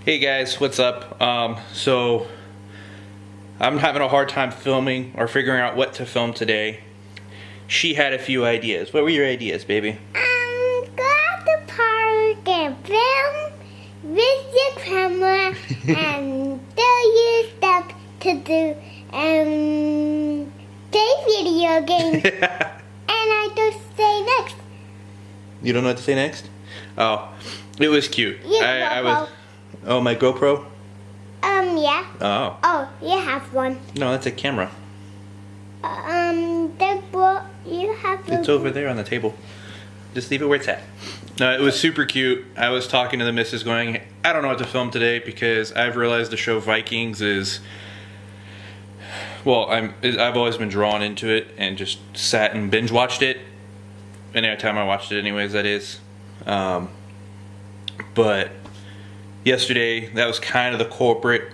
Hey guys, what's up? So I'm having a hard time filming or figuring out what to film today. She had a few ideas. What were your ideas, baby? Go out the park and film with your camera and they'll use stuff to do play video games. And I don't say next. You don't know what to say next? Oh, it was cute. I was. Oh, my GoPro? Yeah. Oh. Oh, you have one. No, that's a camera. You have. It's over there on the table. Just leave it where it's at. No, it was super cute. I was talking to the missus going, I don't know what to film today because I've realized the show Vikings is, well, I've always been drawn into it and just sat and binge watched it. And every time I watched it anyways, that is. But yesterday, that was kind of the not corporate,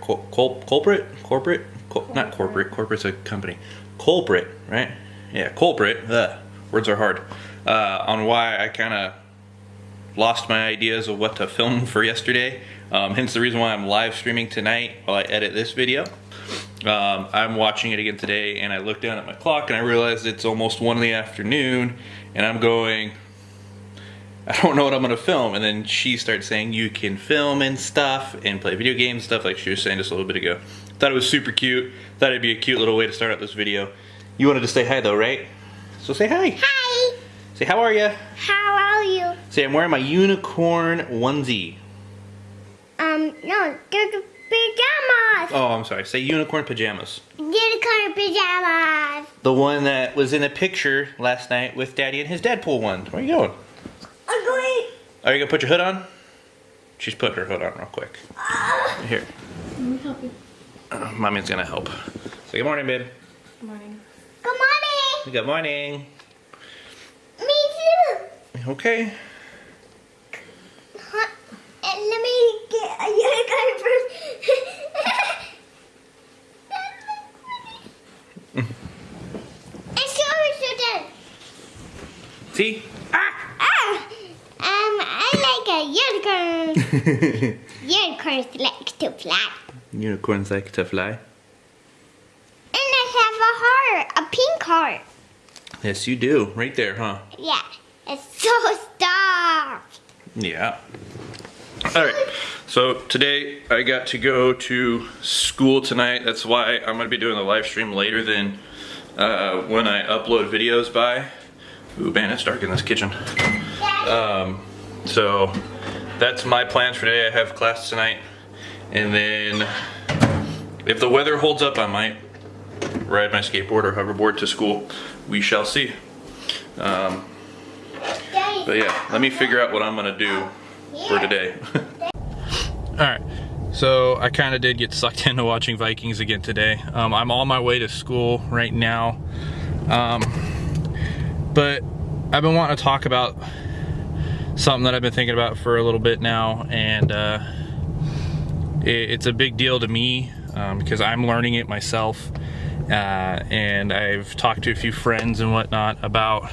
corporate's a company. Culprit, right? Yeah, culprit, words are hard. On why I kind of lost my ideas of what to film for yesterday. Hence the reason why I'm live streaming tonight while I edit this video. I'm watching it again today and I looked down at my clock and I realized it's almost 1 in the afternoon and I'm going, I don't know what I'm going to film. And then she started saying you can film and stuff and play video games and stuff like she was saying just a little bit ago. Thought it was super cute. Thought it'd be a cute little way to start out this video. You wanted to say hi though, right? So say hi. Hi. Say how are you? How are you? Say I'm wearing my unicorn onesie. No, they're the pajamas. Oh, I'm sorry. Say unicorn pajamas. Unicorn pajamas. The one that was in a picture last night with Daddy and his Deadpool one. Where are you going? I'm going. Are you gonna put your hood on? She's put her hood on real quick. Here. Let me help you. Mommy's gonna help. Say good morning, babe. Good morning. Good morning. Good morning. Me too. Okay. And let me get a unicorn first. And show her See? Ah! I like a unicorn. Unicorns like to fly. Unicorns like to fly. And I have a heart, a pink heart. Yes, you do. Right there, huh? Yeah, it's so stuffed. Yeah. Alright, so today I got to go to school tonight. That's why I'm going to be doing the live stream later than when I upload videos by. Ooh, man, it's dark in this kitchen. So that's my plans for today. I have class tonight. And then if the weather holds up, I might ride my skateboard or hoverboard to school. We shall see. But yeah, let me figure out what I'm going to do for today. Alright, so I kind of did get sucked into watching Vikings again today. I'm on my way to school right now. But I've been wanting to talk about something that I've been thinking about for a little bit now, and it's a big deal to me because I'm learning it myself, and I've talked to a few friends and whatnot about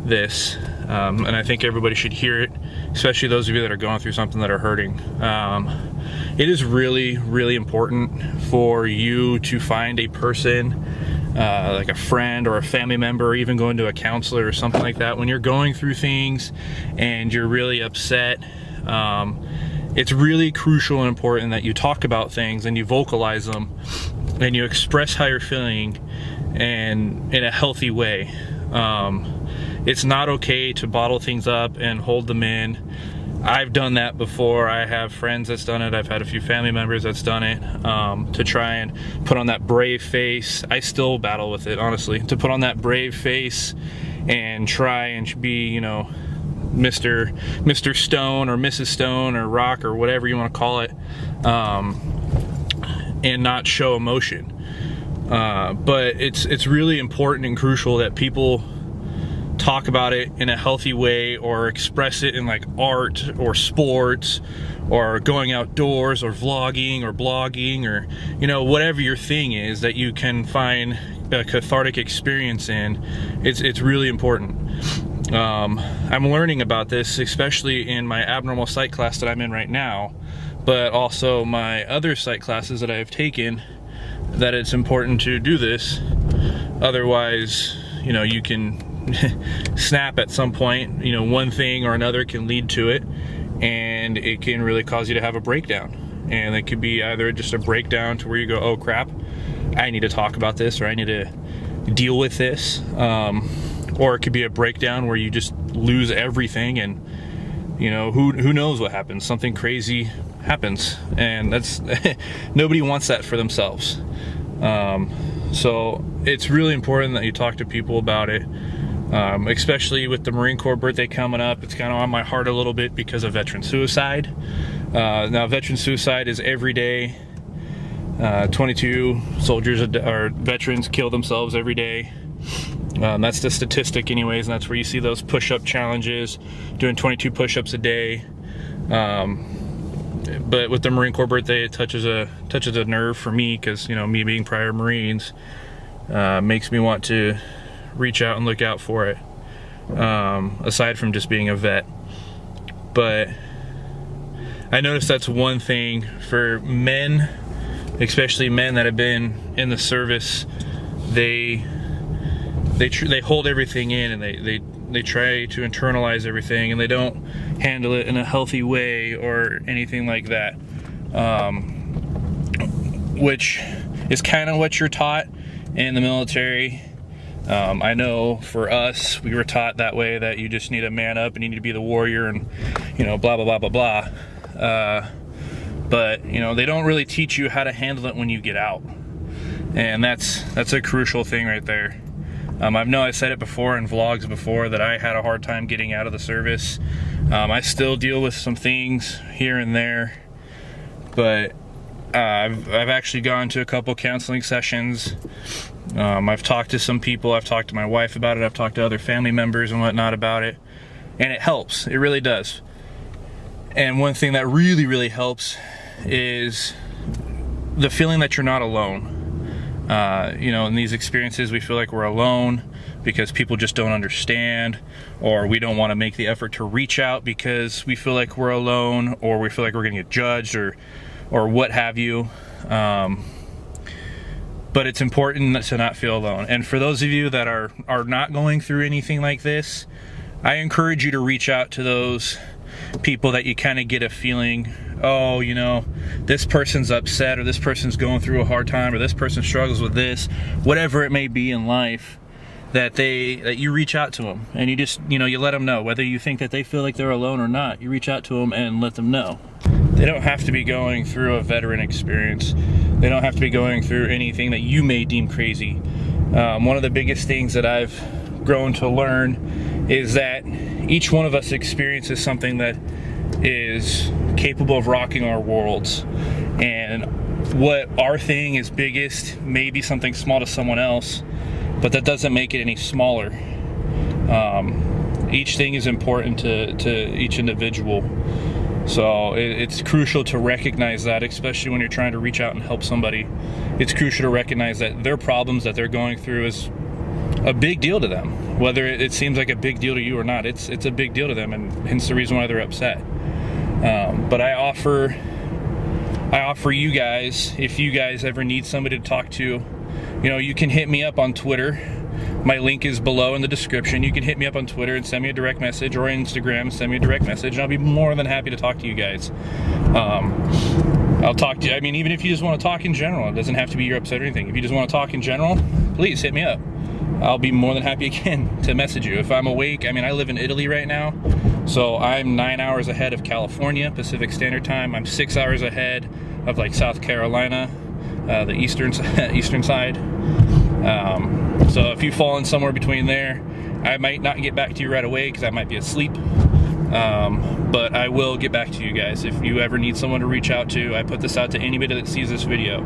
this, and I think everybody should hear it, especially those of you that are going through something that are hurting. It is really, really important for you to find a person, like a friend or a family member, or even going to a counselor or something like that. When you're going through things and you're really upset, it's really crucial and important that you talk about things and you vocalize them and you express how you're feeling and in a healthy way. It's not okay to bottle things up and hold them in. I've done that before. I have friends that's done it. I've had a few family members that's done it, to try and put on that brave face. I still battle with it, honestly, to put on that brave face and try and be, you know, Mr. Stone or Mrs. Stone or Rock or whatever you want to call it, and not show emotion. But it's really important and crucial that people talk about it in a healthy way, or express it in like art or sports or going outdoors or vlogging or blogging, or, you know, whatever your thing is that you can find a cathartic experience in. It's really important. I'm learning about this, especially in my abnormal psych class that I'm in right now, but also my other psych classes that I've taken, that it's important to do this. Otherwise, you know, you can snap at some point. You know, one thing or another can lead to it, and it can really cause you to have a breakdown. And it could be either just a breakdown to where you go, oh crap, I need to talk about this, or I need to deal with this, or it could be a breakdown where you just lose everything, and you know, who knows what happens. Something crazy happens, and that's nobody wants that for themselves. So it's really important that you talk to people about it, especially with the Marine Corps birthday coming up. It's kind of on my heart a little bit because of veteran suicide. Now, veteran suicide is every day. 22 soldiers or veterans kill themselves every day. That's the statistic anyways, and that's where you see those push-up challenges, doing 22 push-ups a day. But with the Marine Corps birthday, it touches a nerve for me, because, you know, me being prior Marines, makes me want to reach out and look out for it, aside from just being a vet. But I noticed that's one thing for men, especially men that have been in the service. They hold everything in, and they try to internalize everything, and they don't handle it in a healthy way or anything like that, which is kind of what you're taught in the military. I know for us, we were taught that way, that you just need to man up and you need to be the warrior, and you know, blah blah blah blah blah. But you know, they don't really teach you how to handle it when you get out, and that's a crucial thing right there. I know I said it before in vlogs before that I had a hard time getting out of the service. I still deal with some things here and there, but I've actually gone to a couple counseling sessions. I've talked to some people. I've talked to my wife about it. I've talked to other family members and whatnot about it, and it helps. It really does. And one thing that really, really helps is the feeling that you're not alone. You know, in these experiences, we feel like we're alone because people just don't understand, or we don't want to make the effort to reach out because we feel like we're alone, or we feel like we're going to get judged, or what have you. But it's important to not feel alone. And for those of you that are not going through anything like this, I encourage you to reach out to those people that you kind of get a feeling, oh, you know, this person's upset, or this person's going through a hard time, or this person struggles with this, whatever it may be in life, that you reach out to them, and you just, you know, you let them know, whether you think that they feel like they're alone or not. You reach out to them and let them know. They don't have to be going through a veteran experience. They don't have to be going through anything that you may deem crazy. One of the biggest things that I've grown to learn is that each one of us experiences something that is capable of rocking our worlds, and what our thing is biggest may be something small to someone else, but that doesn't make it any smaller. Each thing is important to each individual, so it's crucial to recognize that, especially when you're trying to reach out and help somebody. It's crucial to recognize that their problems that they're going through is a big deal to them, whether it seems like a big deal to you or not. It's a big deal to them, and hence the reason why they're upset. But I offer you guys, if you guys ever need somebody to talk to, you know, you can hit me up on Twitter. My link is below in the description. You can hit me up on Twitter and send me a direct message, or Instagram and send me a direct message, and I'll be more than happy to talk to you guys. I'll talk to you. I mean, even if you just want to talk in general, it doesn't have to be you're upset or anything. If you just want to talk in general, please hit me up. I'll be more than happy again to message you. If I'm awake, I mean, I live in Italy right now, so I'm 9 hours ahead of California, Pacific Standard Time. I'm 6 hours ahead of like South Carolina, the eastern side. So if you fall in somewhere between there, I might not get back to you right away because I might be asleep. But I will get back to you guys. If you ever need someone to reach out to, I put this out to anybody that sees this video.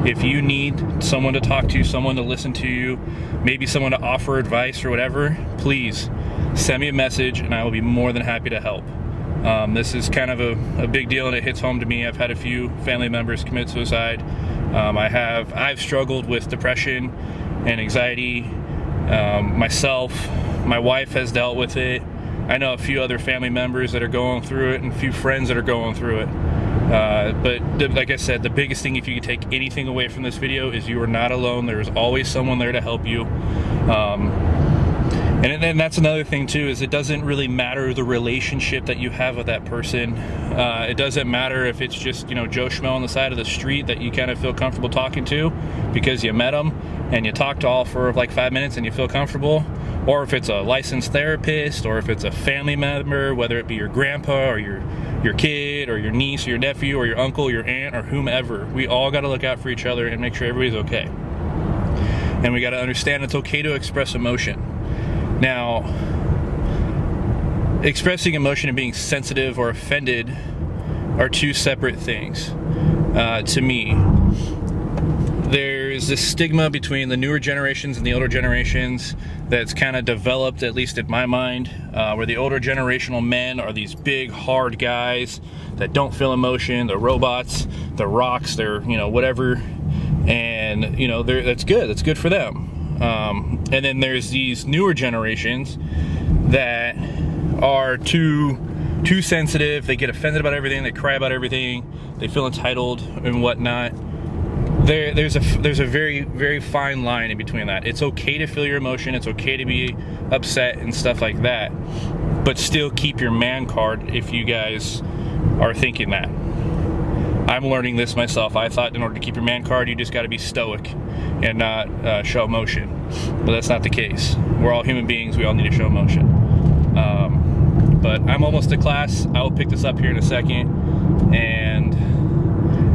If you need someone to talk to, someone to listen to you, maybe someone to offer advice or whatever, please send me a message and I will be more than happy to help. This is kind of a big deal, and it hits home to me. I've had a few family members commit suicide. I've struggled with depression and anxiety myself. My wife has dealt with it. I know a few other family members that are going through it, and a few friends that are going through it. But like I said, the biggest thing, if you can take anything away from this video, is you are not alone. There is always someone there to help you. And then that's another thing too, is it doesn't really matter the relationship that you have with that person. It doesn't matter if it's just, you know, Joe Schmo on the side of the street that you kind of feel comfortable talking to because you met them and you talked to all for like 5 minutes and you feel comfortable, or if it's a licensed therapist, or if it's a family member, whether it be your grandpa or your kid or your niece or your nephew or your uncle, your aunt, or whomever. We all got to look out for each other and make sure everybody's okay. And we got to understand it's okay to express emotion. Now, expressing emotion and being sensitive or offended are two separate things to me. There's this stigma between the newer generations and the older generations that's kind of developed, at least in my mind, where the older generational men are these big, hard guys that don't feel emotion. They're robots, they're rocks, they're, you know, whatever. And, you know, that's good. That's good for them. And then there's these newer generations that are too sensitive. They get offended about everything. They cry about everything. They feel entitled and whatnot. There's a very, very fine line in between that. It's okay to feel your emotion. It's okay to be upset and stuff like that, but still keep your man card if you guys are thinking that. I'm learning this myself. I thought in order to keep your man card, you just got to be stoic and not show emotion. But that's not the case. We're all human beings. We all need to show emotion. But I'm almost to class. I will pick this up here in a second. And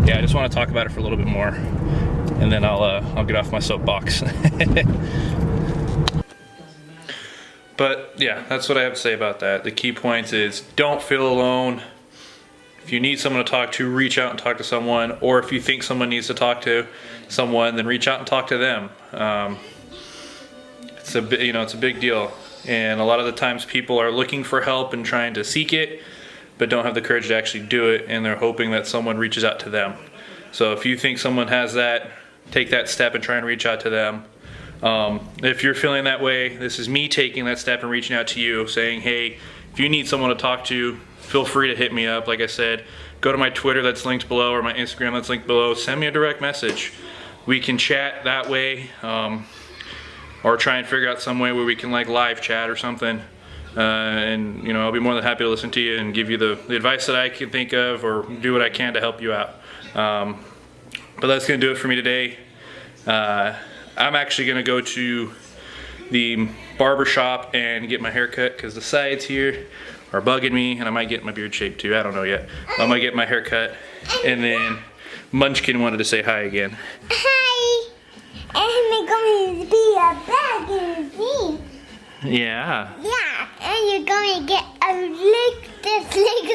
yeah, I just want to talk about it for a little bit more. And then I'll get off my soapbox. But yeah, that's what I have to say about that. The key points is don't feel alone. If you need someone to talk to, reach out and talk to someone. Or if you think someone needs to talk to someone, then reach out and talk to them. It's a big deal. And a lot of the times people are looking for help and trying to seek it, but don't have the courage to actually do it, and they're hoping that someone reaches out to them. So if you think someone has that, take that step and try and reach out to them. If you're feeling that way, this is me taking that step and reaching out to you, saying, hey, if you need someone to talk to, feel free to hit me up. Like I said, go to my Twitter that's linked below, or my Instagram that's linked below. Send me a direct message. We can chat that way, or try and figure out some way where we can like live chat or something. And you know, I'll be more than happy to listen to you and give you the advice that I can think of, or do what I can to help you out. But that's gonna do it for me today. I'm actually gonna go to the barber shop and get my hair cut because the sides here are bugging me, and I might get my beard shaped too. I don't know yet. I'm gonna get my hair cut, and then Munchkin wanted to say hi again. Hi, I'm going to be a bag in me. Yeah. Yeah, and you're going to get a lick this lick.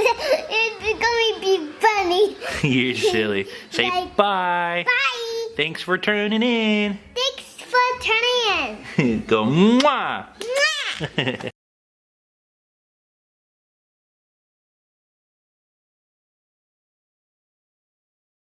It's going to be funny. You're silly. Say Bye. bye. Bye. Thanks for tuning in. Thanks for turning in. Go mwah. Mwah.